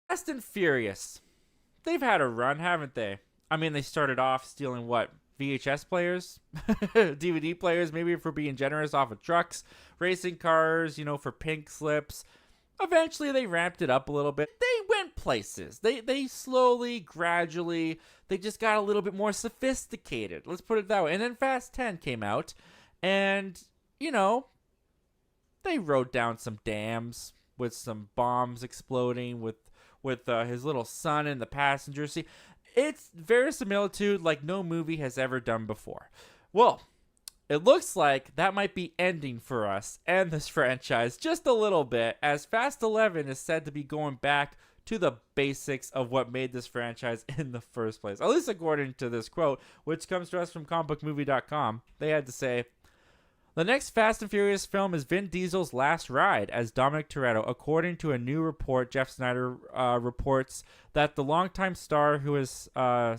Fast and Furious. They've had a run, haven't they? I mean, they started off stealing what? VHS players, DVD players, maybe for being generous off of trucks, racing cars, for pink slips. Eventually, they ramped it up a little bit. They went places. They slowly, gradually, they just got a little bit more sophisticated. Let's put it that way. And then Fast 10 came out, and they rode down some dams with some bombs exploding with his little son in the passenger seat. It's verisimilitude like no movie has ever done before. Well, it looks like that might be ending for us and this franchise just a little bit, as Fast 11 is said to be going back to the basics of what made this franchise in the first place. At least according to this quote, which comes to us from comicbookmovie.com. They had to say, the next Fast and Furious film is Vin Diesel's last ride as Dominic Toretto. According to a new report, Jeff Snyder reports that the longtime star who has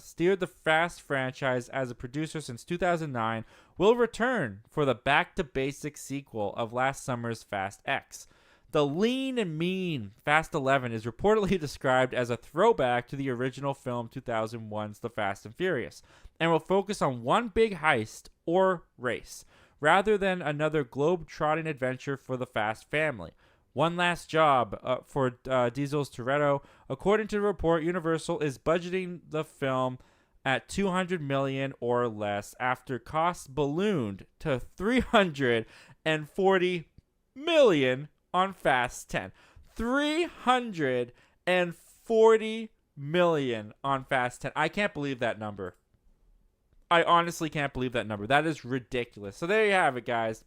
steered the Fast franchise as a producer since 2009 will return for the back-to-basics sequel of last summer's Fast X. The lean and mean Fast 11 is reportedly described as a throwback to the original film 2001's The Fast and Furious, and will focus on one big heist or race, rather than another globe-trotting adventure for the Fast family. One last job for Diesel's Toretto. According to the report, Universal is budgeting the film at $200 million or less after costs ballooned to $340 million on Fast 10. $340 million on Fast 10. I can't believe that number. I honestly can't believe that number. That is ridiculous. So there you have it, guys.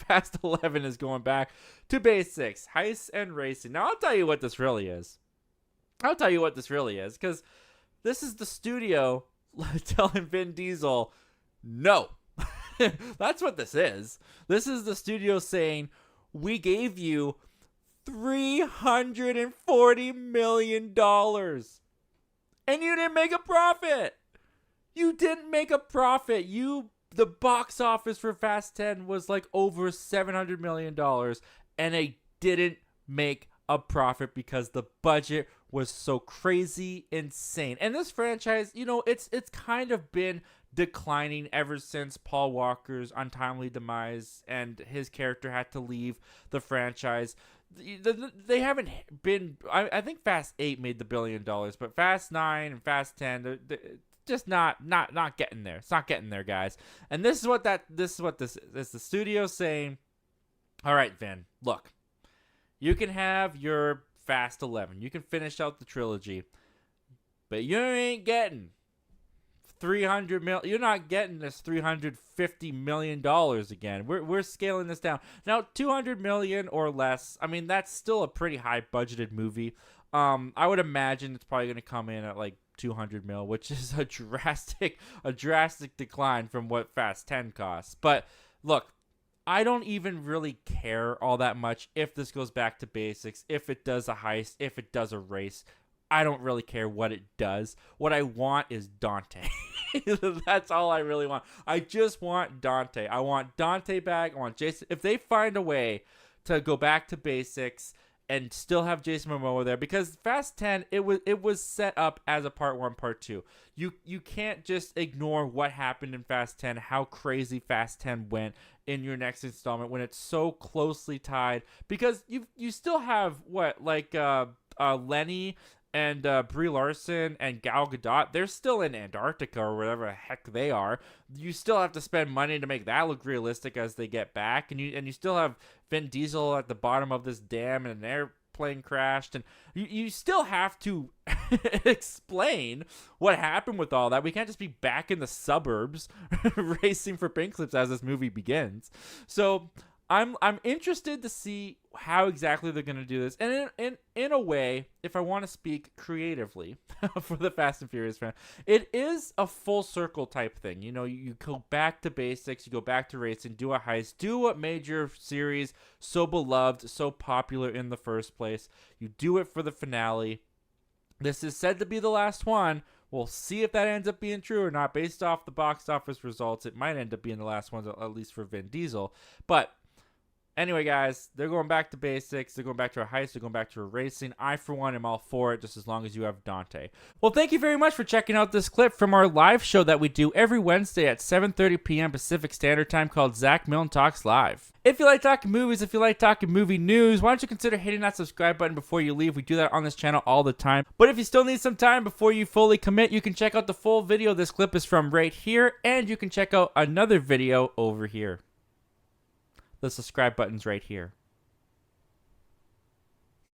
Fast 11 is going back to basics, heists and racing. Now, I'll tell you what this really is. Because this is the studio telling Vin Diesel, no. That's what this is. This is the studio saying, we gave you $340 million, and you didn't make a profit. You didn't make a profit. The box office for Fast 10 was like over $700 million, and they didn't make a profit because the budget was so crazy insane. And this franchise, it's kind of been declining ever since Paul Walker's untimely demise and his character had to leave the franchise. They haven't been. I think Fast 8 made the $1 billion, but Fast 9 and Fast 10, they're just not getting there. It's not getting there, guys. And this is what this is. The studio saying, all right, Vin, look, you can have your Fast 11. You can finish out the trilogy, but you ain't getting 300 mil. You're not getting this $350 million again. We're scaling this down. Now, 200 million or less, I mean, that's still a pretty high budgeted movie. I would imagine it's probably going to come in at like 200 mil, which is a drastic decline from what Fast 10 costs. But look, I don't even really care all that much if this goes back to basics, if it does a heist, if it does a race. I don't really care what it does. What I want is Dante. That's all I really want. I just want Dante. I want Dante back. I want Jason. If they find a way to go back to basics and still have Jason Momoa there, because Fast 10, it was set up as a part 1, part 2. You can't just ignore what happened in Fast 10, how crazy Fast 10 went in your next installment when it's so closely tied, because you still have Lenny and Brie Larson and Gal Gadot. They're still in Antarctica or whatever the heck they are. You still have to spend money to make that look realistic as they get back, and you still have Vin Diesel at the bottom of this dam and an airplane crashed, and you still have to explain what happened with all that. We can't just be back in the suburbs racing for pink slips as this movie begins. So I'm interested to see how exactly they're going to do this. And in a way, if I want to speak creatively for the Fast and Furious fan, it is a full circle type thing. You go back to basics, you go back to racing, do a heist, do what made your series so beloved, so popular in the first place. You do it for the finale. This is said to be the last one. We'll see if that ends up being true or not. Based off the box office results, it might end up being the last one, at least for Vin Diesel. But Anyway, guys, they're going back to basics. They're going back to a heist. They're going back to a racing. I, for one, am all for it, just as long as you have Dante. Well, thank you very much for checking out this clip from our live show that we do every Wednesday at 7:30 p.m. Pacific Standard Time called Zach Milne Talks Live. If you like talking movies, if you like talking movie news, why don't you consider hitting that subscribe button before you leave? We do that on this channel all the time. But if you still need some time before you fully commit, you can check out the full video this clip is from right here, and you can check out another video over here. The subscribe button's right here.